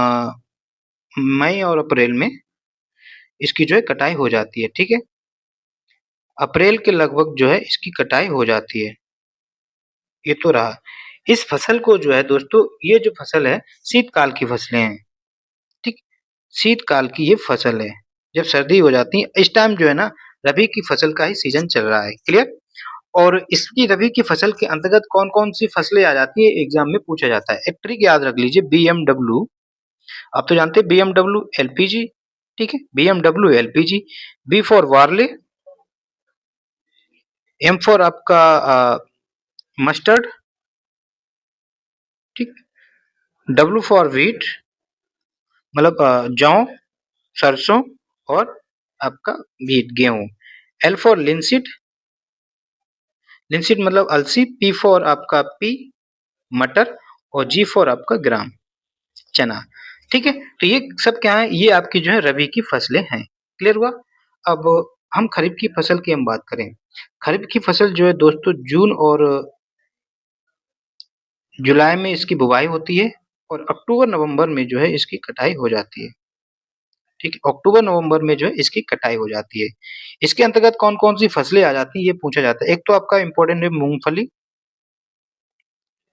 मई और अप्रैल में इसकी जो है कटाई हो जाती है, ठीक है। अप्रैल के लगभग जो है इसकी कटाई हो जाती है। ये तो रहा। इस फसल को जो है दोस्तों, ये जो फसल है शीतकाल की फसलें हैं, ठीक। शीतकाल की ये फसल है। जब सर्दी हो जाती है इस टाइम जो है ना, रबी की फसल का ही सीजन चल रहा है, क्लियर। और इसकी रबी की फसल के अंतर्गत कौन-कौन सी फसलें आ जाती है एग्जाम में पूछा जाता है। एक ट्रिक याद रख लीजिए, बीएमडब्ल्यू, आप तो जानते हैं बीएमडब्ल्यू एलपीजी, ठीक है। BMW LPG, B for barley, M for आपका मस्टर्ड, ठीक। डब्ल्यू फॉर व्हीट, मतलब जौ, सरसों और आपका व्हीट गेहूं, एल फॉर लिनसीड, लिनसीड मतलब अलसी, पी फॉर आपका पी मटर और जी फॉर आपका ग्राम चना। ठीक है, तो ये सब क्या है, ये आपकी जो है रबी की फसलें हैं। क्लियर हुआ? अब हम खरीफ की फसल की हम बात करें। खरीफ की फसल जो है दोस्तों जून और जुलाई में इसकी बुवाई होती है और अक्टूबर नवंबर में जो है इसकी कटाई हो जाती है। ठीक है, अक्टूबर नवंबर में जो है इसकी कटाई हो जाती है। इसके अंतर्गत कौन कौन सी फसलें आ जाती है ये पूछा जाता है। एक तो आपका इंपॉर्टेंट है मूंगफली।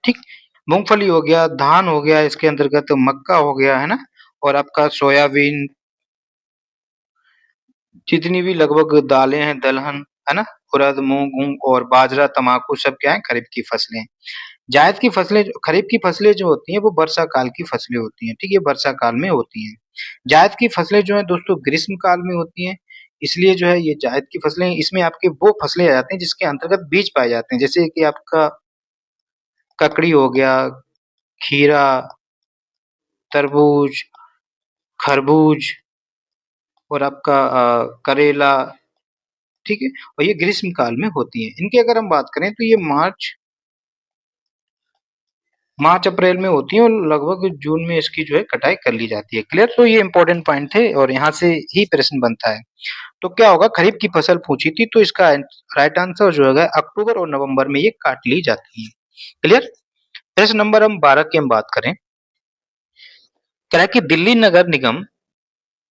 ठीक, मूंगफली हो गया, धान हो गया, इसके अंतर्गत मक्का हो गया, है ना, और आपका सोयाबीन, जितनी भी लगभग दालें हैं, दलहन, है ना, उड़द, मूंग और बाजरा, तंबाकू सब क्या है खरीफ की फसलें। जायद की फसलें, खरीफ की फसलें जो होती हैं वो वर्षा काल की फसलें होती हैं। ठीक है, वर्षा काल में होती हैं। जायद की फसलें जो है दोस्तों ग्रीष्म काल में होती हैं। इसलिए जो है ये जायद की फसलें, इसमें आपके वो फसलें आ जाती हैं जिसके अंतर्गत बीज पाए जाते हैं, जैसे कि आपका ककड़ी हो गया, खीरा, तरबूज, खरबूज और आपका करेला। ठीक है, और ये ग्रीष्म काल में होती हैं। इनकी अगर हम बात करें तो ये मार्च अप्रैल में होती है और लगभग जून में इसकी जो है कटाई कर ली जाती है। क्लियर? तो ये इंपॉर्टेंट पॉइंट थे और यहाँ से ही प्रश्न बनता है। तो क्या होगा, खरीफ की फसल पूछी थी तो इसका राइट आंसर जो है अक्टूबर और नवंबर में ये काट ली जाती है। क्लियर? प्रश्न नंबर हम 12 की हम बात करें। कह रहा है कि दिल्ली नगर निगम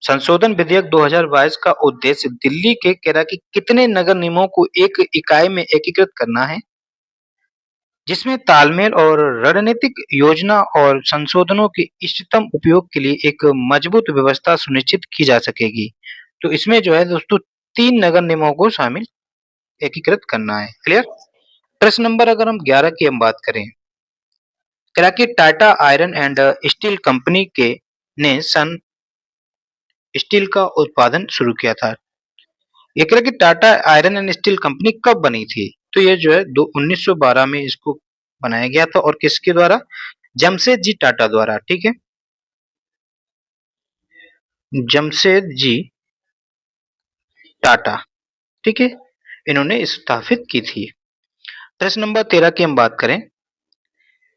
संशोधन विधेयक 2022 का उद्देश्य दिल्ली के कह रहा है कि कितने नगर निगमों को एक इकाई में एकीकृत करना है, जिसमें तालमेल और रणनीतिक योजना और संशोधनों के इष्टतम उपयोग के लिए एक मजबूत व्यवस्था सुनिश्चित की जा सकेगी। तो इसमें जो है दोस्तों 3 नगर निगमों को शामिल एकीकृत करना है। क्लियर? प्रश्न नंबर अगर हम 11 की हम बात करें, कह रहा कि Tata iron and steel company के ने सन स्टील का उत्पादन शुरू किया था। ये कह रहा कि Tata iron and steel company कब बनी थी? तो ये जो है 1912 में इसको बनाया गया था और किसके द्वारा? जमशेद जी टाटा द्वारा। ठीक है, जमशेद जी टाटा। ठीक है, इन्होंने स्थापित की थी। प्रश्न नंबर 13 की हम बात करें,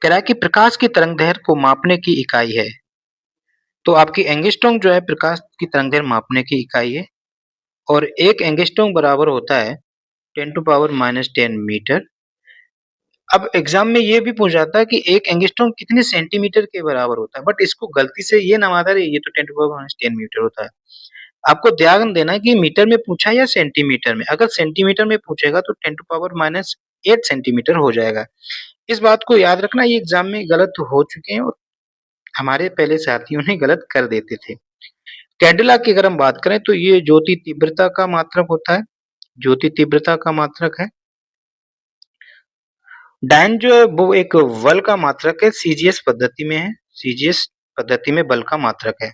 कह रहा है कि प्रकाश की तरंग दैर्घ्य को मापने की इकाई है। तो आपकी एंगस्ट्रॉम जो है प्रकाश की तरंग दैर्घ्य मापने की इकाई है और एक एंगस्ट्रॉम बराबर होता है 10 टू पावर -10 मीटर। अब एग्जाम में ये भी पूछा जाता है कि एक एंगस्ट्रॉम कितने सेंटीमीटर के बराबर होता है, बट इसको गलती से ये ना माना ये तो 10 टू पावर -10 मीटर होता है। आपको ध्यान देना है कि मीटर में पूछा या सेंटीमीटर में। अगर सेंटीमीटर में पूछेगा तो 10 टू पावर -8 सेंटीमीटर हो जाएगा। इस बात को याद रखना, ये एग्जाम में गलत हो चुके हैं और हमारे पहले साथियों ने गलत कर देते थे। कैंडेला की अगर हम बात करें तो ये ज्योति तीव्रता का मात्रक होता है, ज्योति तीव्रता का मात्रक है। डायन जो है वो एक बल का मात्रक है, सीजीएस पद्धति में है, सीजीएस पद्धति में बल का मात्रक है।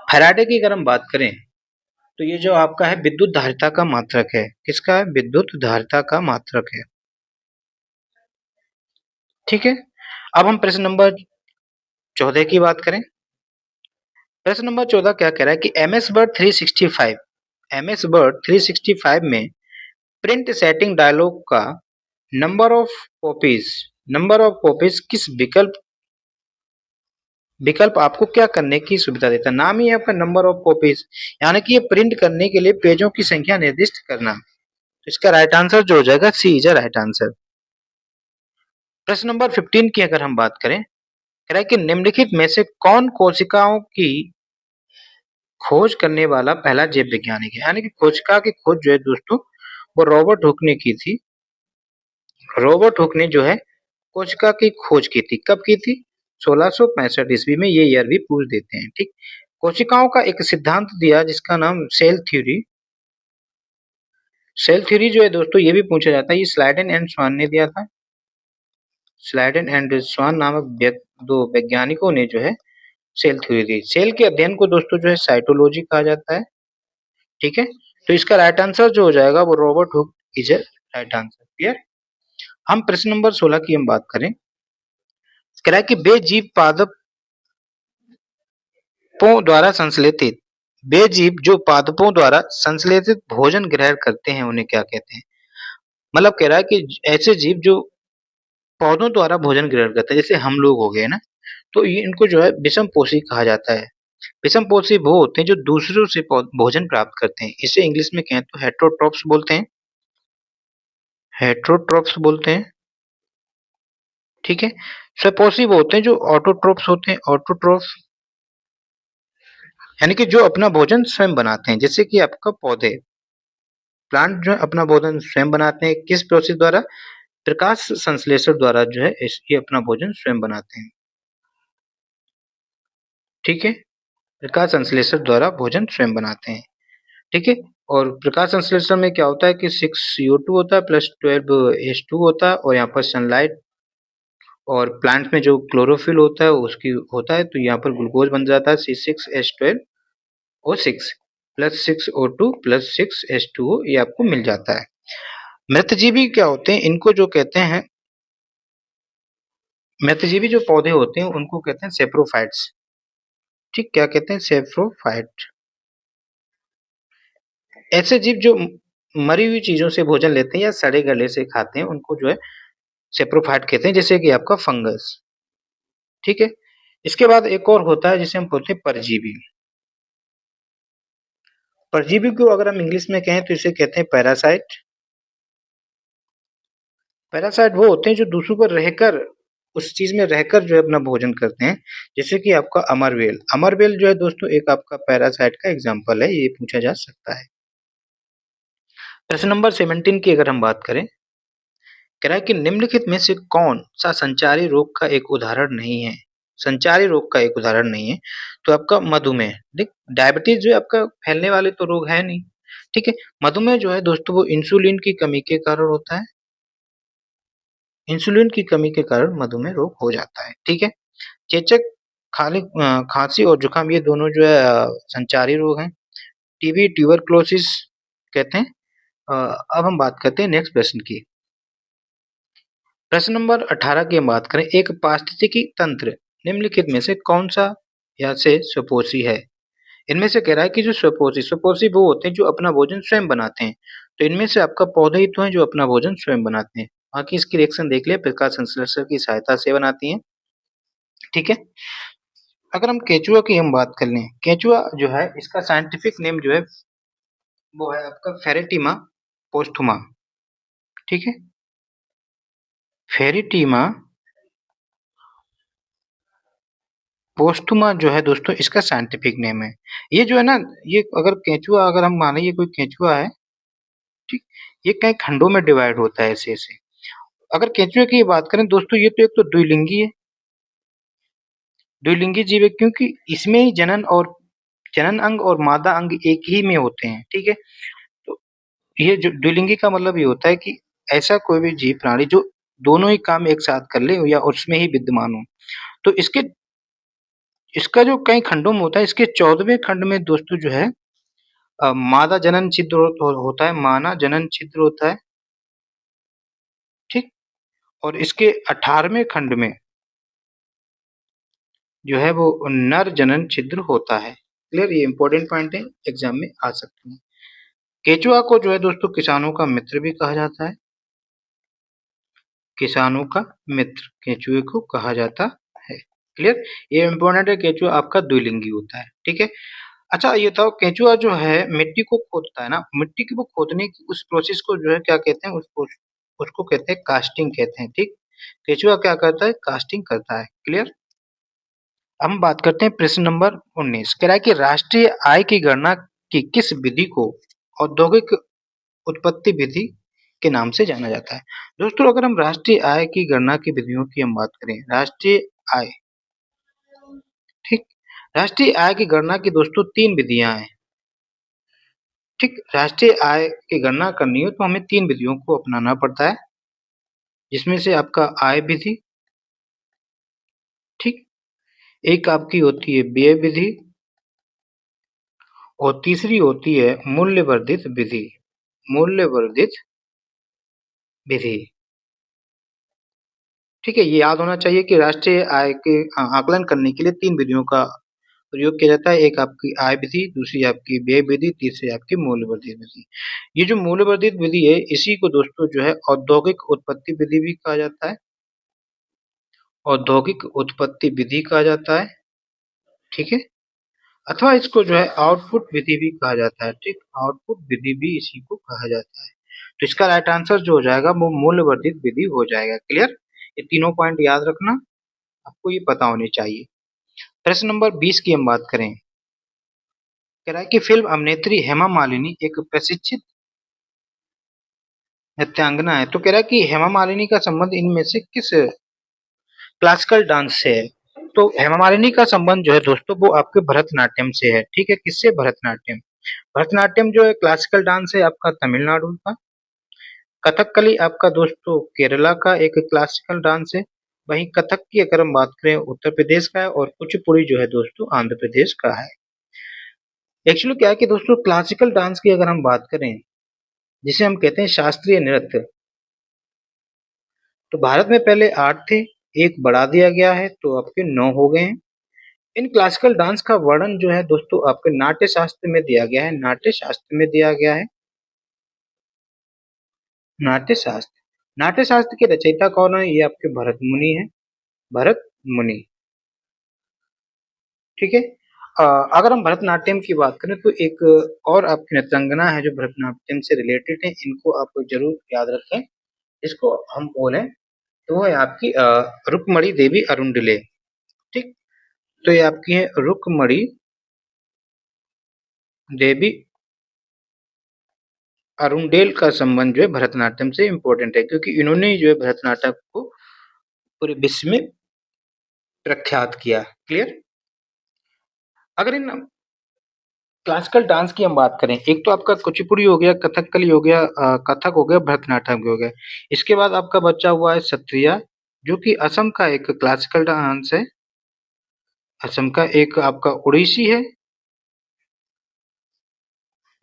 फैराडे की अगर हम बात करें तो ये जो आपका है विद्युत धारिता का मात्रक है। किसका है? विद्युत धारिता का मात्रक है। ठीक है, अब हम प्रश्न नंबर 14 की बात करें। प्रश्न नंबर 14 क्या कह रहा है कि एमएस वर्ड 365, एमएस वर्ड 365 में प्रिंट सेटिंग डायलॉग का number of copies, number of copies किस विकल्प आपको क्या करने की सुविधा देता है? नाम ही है आपका नंबर ऑफ कॉपीज, यानी कि ये प्रिंट करने के लिए पेजों की संख्या निर्दिष्ट करना। तो इसका राइट आंसर जो हो जाएगा सी इज राइट आंसर। प्रश्न नंबर 15 की अगर हम बात करें, कह रहा है कि निम्नलिखित में से कौन कोशिकाओं की खोज करने वाला पहला जीव वैज्ञानिक है? यानी कि कोशिका की खोज जो है दोस्तों वो रॉबर्ट हुक ने की थी। रॉबर्ट हुक ने जो है कोशिका की खोज की थी। कब की थी? 1665 ईस्वी में, ये ईयर भी पूछ देते हैं। ठीक, कोशिकाओं का एक सिद्धांत दिया जिसका नाम सेल थ्योरी। सेल थ्योरी जो है दोस्तों ये भी पूछा जाता है, ये स्लाइडेन एंड स्वान ने दिया था। स्लाइडेन एंड स्वान नामक दो वैज्ञानिकों ने जो है सेल थ्योरी दी। सेल के अध्ययन को दोस्तों जो है साइटोलॉजी कहा जाता है। ठीक है, तो इसका राइट आंसर जो हो जाएगा वो Robert Hooke is right answer. Clear? हम प्रश्न नंबर 16 की हम बात करें, कह रहा है कि बेजीव पादपों द्वारा संश्लेषित वे जीव जो पादपों द्वारा संश्लेषित भोजन ग्रहण करते हैं उन्हें क्या कहते हैं? मतलब कह रहा है कि ऐसे जीव जो पौधों द्वारा भोजन ग्रहण करते हैं, जैसे हम लोग हो गए ना, तो ये इनको जो है विषमपोषी कहा जाता है। विषमपोषी वो होते हैं जो दूसरों से भोजन प्राप्त करते हैं। इसे इंग्लिश में कहें तो हेटेरोट्रॉप्स बोलते हैं। हेटेरोट्रॉप्स बोलते हैं, ठीक है? सपोषी वो होते हैं जो ऑटोट्रॉप्स होते हैं। ऑटोट्रॉप्स यानी कि जो अपना भोजन स्वयं बनाते हैं, जैसे कि आपका पौधे, प्लांट जो है अपना भोजन स्वयं बनाते हैं। किस प्रोसेस द्वारा? प्रकाश संश्लेषण द्वारा जो है ये अपना भोजन स्वयं बनाते हैं, ठीक है? प्रकाश संश्लेषण द्वारा भोजन स्वयं बनाते हैं, ठीक है? और प्रकाश संश्लेषण में क्या होता है कि 6CO2 होता है प्लस 12H2 होता है, और यहाँ पर सनलाइट और प्लांट में जो क्लोरोफिल होता है उसकी होता है, तो यहाँ पर ग्लूकोज बन जाता है C6H12O6 plus 6O2 plus 6H2O, ये आपको मिल जाता है। मृतजीवी क्या होते हैं? इनको जो कहते हैं, मृतजीवी जो पौधे होते हैं उनको कहते हैं सेप्रोफाइट्स, ठीक? क्या कहते हैं? सेप्रोफाइट। ऐसे जीव जो मरी हुई चीजों से भोजन लेते हैं या सड़े गले से खाते हैं उनको जो है सेप्रोफाइट कहते हैं, जैसे कि आपका फंगस, ठीक है? इसके बाद एक और होता है जिसे हम बोलते हैं परजीवी। परजीवी को अगर हम इंग्लिश में कहें तो इसे कहते हैं पैरासाइट। पैरासाइट वो होते हैं जो दूसरों पर रहकर, उस चीज में रहकर जो है अपना भोजन करते हैं, जैसे कि आपका अमरवेल। अमरवेल जो है दोस्तों एक आपका पैरासाइट का एग्जाम्पल है, ये पूछा जा सकता है। प्रश्न नंबर 17 की अगर हम बात करें, कह रहा है कि निम्नलिखित में से कौन सा संचारी रोग का एक उदाहरण नहीं है? संचारी रोग का एक उदाहरण नहीं है, तो आपका मधुमेह। देख, डायबिटीज जो है आपका फैलने वाले तो रोग है नहीं, ठीक है? मधुमेह जो है दोस्तों वो इंसुलिन की कमी के कारण होता है। इंसुलिन की कमी के कारण मधुमेह रोग हो जाता है, ठीक है? चेचक, खांसी और जुकाम, ये दोनों जो है संचारी रोग हैं। टीबी, ट्यूबरक्लोसिस कहते हैं। अब हम बात करते हैं नेक्स्ट प्रश्न की। प्रश्न नंबर 18 की हम बात करें, एक पारिस्थितिकी तंत्र निम्नलिखित में से कौन सा या से स्वपोषी है? इनमें से कह रहा है कि जो स्वपोषी, स्वपोषी वो होते हैं जो अपना भोजन स्वयं बनाते हैं। तो इनमें से आपका पौधे ही तो हैं जो अपना भोजन स्वयं बनाते हैं। बाकी इसकी रिएक्शन देख लिया, प्रकाश संश्लेषण की सहायता से बनाती हैं, ठीक है? अगर हम केचुआ की हम बात कर लें, केचुआ जो है इसका साइंटिफिक नेम जो है वो है आपका फेरेटिमा पोस्थुमा, ठीक है? फेरिटिमा पोस्थुमा जो है दोस्तों इसका साइंटिफिक नेम है। ये जो है ना, ये अगर केंचुआ, अगर हम माने ये कोई केंचुआ है, ठीक? ये कई खंडों में डिवाइड होता है ऐसे-ऐसे। अगर केंचुए की बात करें दोस्तों, ये तो एक तो द्विलिंगी है, द्विलिंगी जीव है क्योंकि इसमें ही जनन अंग और मादा अंग एक ही में होते हैं, ठीक है? तो ये जो द्विलिंगी का मतलब ये होता है कि ऐसा कोई भी जीव प्राणी जो दोनों ही काम एक साथ कर ले या उसमें ही विद्यमान हो। तो इसका जो कई खंडों में होता है, इसके 14वें खंड में दोस्तों जो है मादा जनन छिद्र होता है, माना जनन छिद्र होता है, ठीक? और इसके 18वें खंड में जो है वो नर जनन छिद्र होता है। क्लियर? ये इंपॉर्टेंट पॉइंट है, एग्जाम में आ सकते हैं। केचुआ को जो है दोस्तों किसानों का मित्र भी कहा जाता है। किसानों का मित्र केचुए को कहा जाता है। क्लियर? ये इंपॉर्टेंट है, केचुआ आपका द्विलिंगी होता है, ठीक है? अच्छा, ये बताओ, केंचुआ जो है मिट्टी को खोदता है ना, मिट्टी को खोदने की उस प्रोसेस को जो है क्या कहते हैं? उसको कहते हैं कास्टिंग कहते हैं, ठीक? केंचुआ क्या करता है? कास्टिंग करता है। क्लियर? हम बात करते हैं प्रश्न नंबर 19। कह रहा है कि राष्ट्रीय आय की गणना की किस विधि को औद्योगिक उत्पत्ति विधि के नाम से जाना जाता है? दोस्तों अगर हम राष्ट्रीय आय की गणना की विधियों की हम बात करें, राष्ट्रीय आय, ठीक? राष्ट्रीय आय की गणना की दोस्तों 3 विधियां हैं, ठीक? राष्ट्रीय आय की गणना करनी हो तो हमें 3 विधियों को अपनाना पड़ता है, जिसमें से आपका आय विधि, ठीक? एक आपकी होती है व्यय विधि और तीसरी होती है मूल्यवर्धित विधि। मूल्यवर्धित विधि, ठीक है? ये याद होना चाहिए कि राष्ट्रीय आय के आकलन करने के लिए 3 विधियों का प्रयोग किया जाता है। एक आपकी आय विधि, दूसरी आपकी व्यय विधि, तीसरी आपकी मूल्यवर्धित विधि। ये जो मूल्यवर्धित विधि है, इसी को दोस्तों जो है औद्योगिक उत्पत्ति विधि भी कहा जाता है। औद्योगिक उत्पत्ति विधि कहा जाता है, ठीक है। अथवा इसको जो है आउटपुट विधि भी कहा जाता है, ठीक। आउटपुट विधि भी इसी को कहा जाता है। तो इसका राइट आंसर जो हो जाएगा वो मूल्यवर्धित विधि हो जाएगा। क्लियर? ये तीनों पॉइंट याद रखना, आपको ये पता होने चाहिए। प्रश्न नंबर 20 की हम बात करें। कह रहा है कि फिल्म अभिनेत्री हेमा मालिनी एक प्रशिक्षित नृत्यांगना है। तो कह रहा है कि हेमा मालिनी का संबंध इनमें से किस क्लासिकल डांस से है? तो हेमा मालिनी का संबंध जो है दोस्तों वो आपके भरतनाट्यम से है, ठीक है। किससे? भरतनाट्यम। भरतनाट्यम जो है क्लासिकल डांस है आपका तमिलनाडु का। कथकली आपका दोस्तों केरला का एक क्लासिकल डांस है। वहीं कथक की अगर हम बात करें उत्तर प्रदेश का है, और कुचिपुड़ी जो है दोस्तों आंध्र प्रदेश का है। एक्चुअली क्या है कि दोस्तों क्लासिकल डांस की अगर हम बात करें, जिसे हम कहते हैं शास्त्रीय नृत्य, तो भारत में पहले 8 थे, एक बढ़ा दिया गया है तो आपके 9 हो गए हैं। इन क्लासिकल डांस का वर्णन जो है दोस्तों आपके नाट्य शास्त्र में दिया गया है। नाट्य शास्त्र में दिया गया है। नाट्य शास्त्र। नाट्य शास्त्र के रचयिता कौन है? ये आपके भरत मुनि है। भरत मुनि, ठीक है। अगर हम भरतनाट्यम की बात करें तो एक और आपकी नृत्यांगना है जो भरतनाट्यम से रिलेटेड है, इनको आप जरूर याद रखें। इसको हम बोले तो वो है आपकी रुक्मणी देवी अरुणडिले, ठीक। तो ये आपकी है रुक्मणी देवी अरुणडेल का संबंध जो है भरतनाट्यम से इम्पोर्टेंट है, क्योंकि इन्होंने जो है भरतनाट्यम को पूरे विश्व में प्रख्यात किया। क्लियर? अगर इन क्लासिकल डांस की हम बात करें, एक तो आपका कुचिपुड़ी हो गया, कथकली हो गया, कथक हो गया, भरतनाट्यम हो गया। इसके बाद आपका बचा हुआ है सत्रिया, जो कि असम का एक क्लासिकल डांस है। असम का एक आपका उड़ीसी है,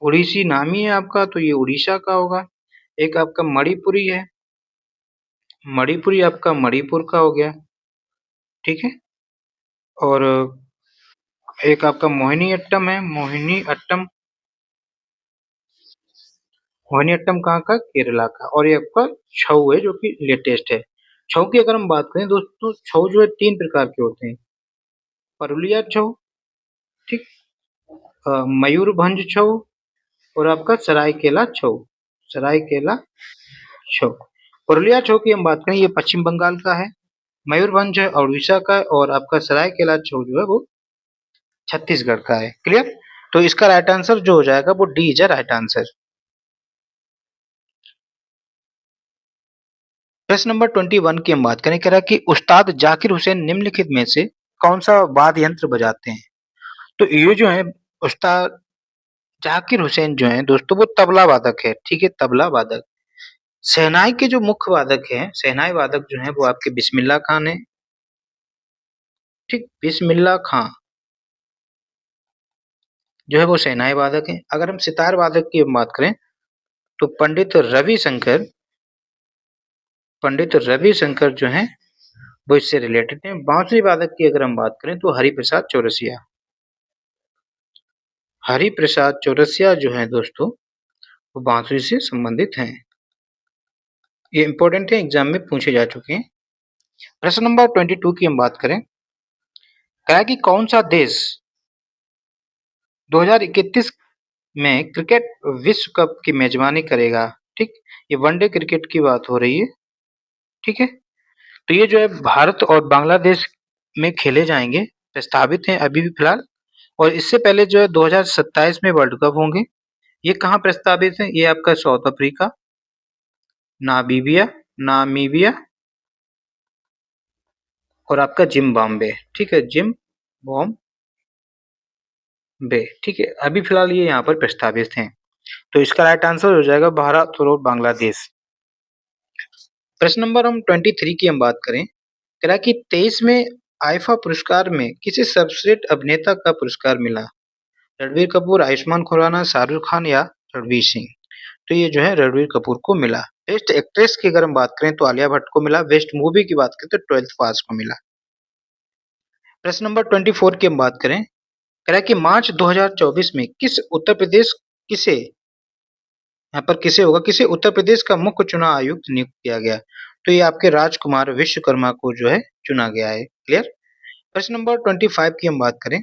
उड़ीसी नामी है आपका, तो ये उड़ीसा का होगा। एक आपका मणिपुरी है, मणिपुरी आपका मणिपुर का हो गया, ठीक है। और एक आपका मोहिनी अट्टम है, मोहिनी अट्टम। मोहिनी अट्टम कहाँ का? केरला का। और ये आपका छऊ है जो कि लेटेस्ट है। छऊ की अगर हम बात करें दोस्तों, छऊ जो है 3 प्रकार के होते हैं। पुरुलिया छऊ, ठीक। मयूरभंज छऊ और आपका सरायकेला छऊ। सरायकेला छऊ। पुरुलिया छऊ की हम बात करें, ये पश्चिम बंगाल का है। मयूरभंज है उड़ीसा का है, और आपका सरायकेला छऊ जो है वो छत्तीसगढ़ का है। क्लियर? तो इसका राइट आंसर जो हो जाएगा वो डी इज राइट आंसर। प्रश्न नंबर 21 की हम बात करें, कह रहा है कि उस्ताद जाकिर हुसैन निम्नलिखित में से कौन सा वाद्य यंत्र बजाते हैं? तो ये जो है उस्ताद जाकिर हुसैन जो है दोस्तों वो तबला वादक है, ठीक है, तबला वादक। शहनाई के जो मुख्य वादक हैं, शहनाई वादक जो है वो आपके बिस्मिल्लाह खान है, ठीक। बिस्मिल्लाह खां जो है वो शहनाई वादक है। अगर हम सितार वादक की बात करें तो पंडित रविशंकर जो है वो इससे रिलेटेड है। बांसुरी वादक की अगर हम बात करें तो हरिप्रसाद चौरसिया। हरिप्रसाद चौरसिया जो है दोस्तों वो बांसुरी से संबंधित हैं। ये इंपॉर्टेंट है, एग्जाम में पूछे जा चुके हैं। प्रश्न नंबर 22 की हम बात करें, कहा कि कौन सा देश 2031 में क्रिकेट विश्व कप की मेजबानी करेगा, ठीक। ये वनडे क्रिकेट की बात हो रही है, ठीक है। तो ये जो है भारत और बांग्लादेश में खेले जाएंगे, प्रस्तावित हैं अभी भी फिलहाल। और इससे पहले जो है 2027 में वर्ल्ड कप होंगे। ये कहाँ प्रस्तावित है? ये आपका साउथ अफ्रीका, नामीबिया, नामीबिया और आपका जिम्बाब्वे, ठीक है, जिम्बाब्वे, ठीक है। अभी फिलहाल ये यहाँ पर प्रस्तावित हैं। तो इसका राइट आंसर हो जाएगा भारत और बांग्लादेश। प्रश्न नंबर 23 की हम बात करें, कह रहा कि 23 में आईफा पुरस्कार में किसे सर्वश्रेष्ठ अभिनेता का पुरस्कार मिला? रणबीर कपूर, आयुष्मान खुराना, शाहरुख खान या रणवीर सिंह? तो ये जो है रणबीर कपूर को मिला। बेस्ट एक्ट्रेस की अगर हम बात करें तो आलिया भट्ट को मिला। बेस्ट मूवी की बात करें तो 12th पास को मिला। प्रश्न नंबर 24 की हम बात करें, कह रहा है कि मार्च 2024 में किस उत्तर प्रदेश किसे यहाँ पर किसे होगा, किसे उत्तर प्रदेश का मुख्य चुनाव आयुक्त नियुक्त किया गया? तो ये आपके राजकुमार विश्वकर्मा को जो है चुना गया है। क्लियर? प्रश्न नंबर 25 की हम बात करें।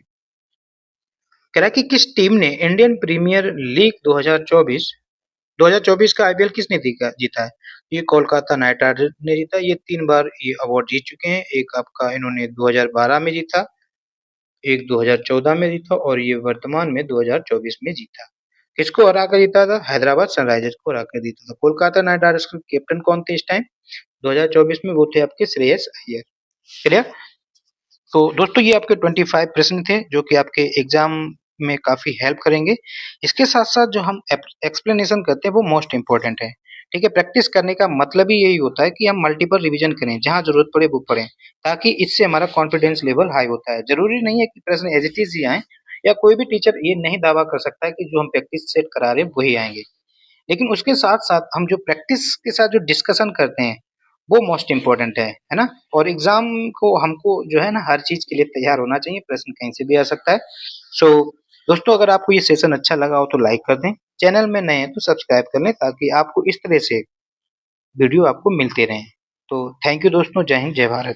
कह रहा है कि किस टीम ने इंडियन प्रीमियर लीग 2024 का आईपीएल किसने जीता है? ये कोलकाता नाइट राइडर्स ने जीता। ये 3 बार ये अवार्ड जीत चुके हैं। एक आपका इन्होंने 2012 में जीता, एक 2014 में जीता और ये वर्तमान में 2024 में जीता। किसको हराकर जीता था? हैदराबाद सनराइजर्स को हराकर जीता था। कोलकाता नाइट राइडर्स के कैप्टन कौन थे इस टाइम 2024 में? वो थे आपके श्रेयस अय्यर। क्लियर? तो दोस्तों ये आपके 25 प्रश्न थे जो कि आपके एग्जाम में काफी हेल्प करेंगे। इसके साथ साथ जो हम एक्सप्लेनेशन करते हैं वो मोस्ट इंपॉर्टेंट है। ठीक है, प्रैक्टिस करने का मतलब ही यही होता है कि हम मल्टीपल रिवीजन करें, जहां जरूरत पड़े वो पढ़ें, ताकि इससे हमारा कॉन्फिडेंस लेवल हाई होता है। जरूरी नहीं है कि प्रश्न एज इट इज ही आए, या कोई भी टीचर ये नहीं दावा कर सकता है कि जो हम प्रैक्टिस सेट करा रहे हैं वही आएंगे। लेकिन उसके साथ-साथ हम जो प्रैक्टिस के साथ जो डिस्कशन करते हैं, वो मोस्ट इम्पोर्टेंट है ना? और एग्ज़ाम को हमको जो है ना हर चीज़ के लिए तैयार होना चाहिए, प्रश्न कहीं से भी आ सकता है। सो दोस्तों अगर आपको ये सेशन अच्छा लगा हो तो लाइक कर दें, चैनल में नए हैं तो सब्सक्राइब कर लें ताकि आपको इस तरह से वीडियो आपको मिलते रहें। तो थैंक यू दोस्तों, जय हिंद, जय भारत।